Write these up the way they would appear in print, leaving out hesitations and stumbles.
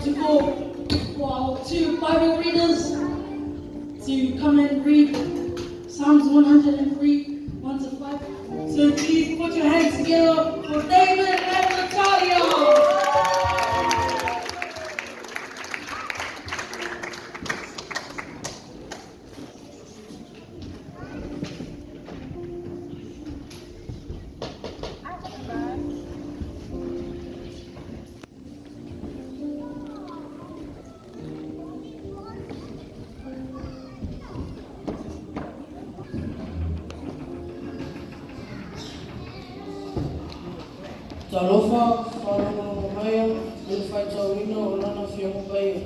to go for our two Bible readers to come and read Psalms 103, 1 to 5. So please put your hands together for David and Natalia. Talofa, whanonga maya, le whai tauina o lana whianga paia.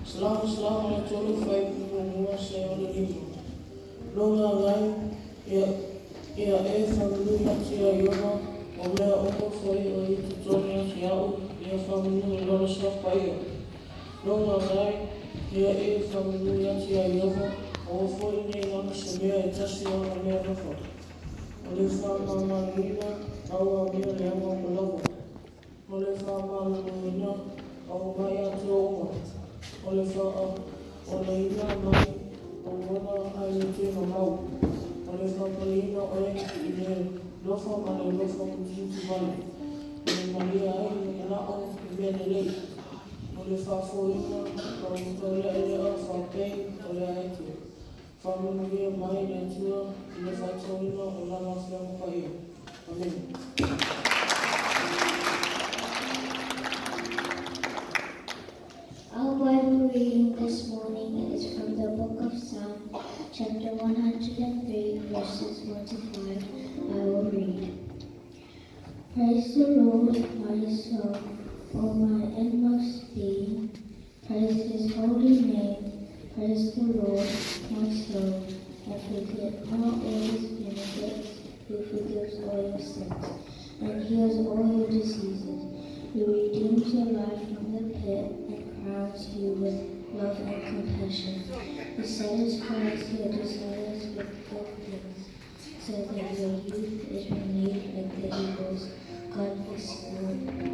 Salama le tolu whai pumua se o le lima. Longa ngai, ia e whamunu ati a iona, o mea omo whai o i tutonia ki au, ia whamunu o lana sa paia. Longa ngai, ia e whamunu ati a iona, o whai nei lana se mea e tasi o na mea rafa. O le whamamangina, au a mea le anga malawa. O le whamamangina, au mai atu oma. O le ina mai, o wana ai le tēna mau. O le whapalina oe i le lofa ma le lofa kututu vale. O le malia ai le nao i mea le lei. O le whafoina, o le ele a whapei o le aetu. Whamunuia mai le tua i le whatoina o lana whianga paia. Amen. Our Bible reading this morning is from the book of Psalms, chapter 103, verses 1 to 5. I will read. Praise the Lord, my soul, all my inmost being. Praise his holy name. Praise the Lord, my soul, and forget not all his benefits, who forgives all your sins, and heals all your diseases, who redeems your life from the pit, and crowns you with love and compassion, who satisfies your desires with good things, so that your youth is renewed like the eagles. God bless you, Lord.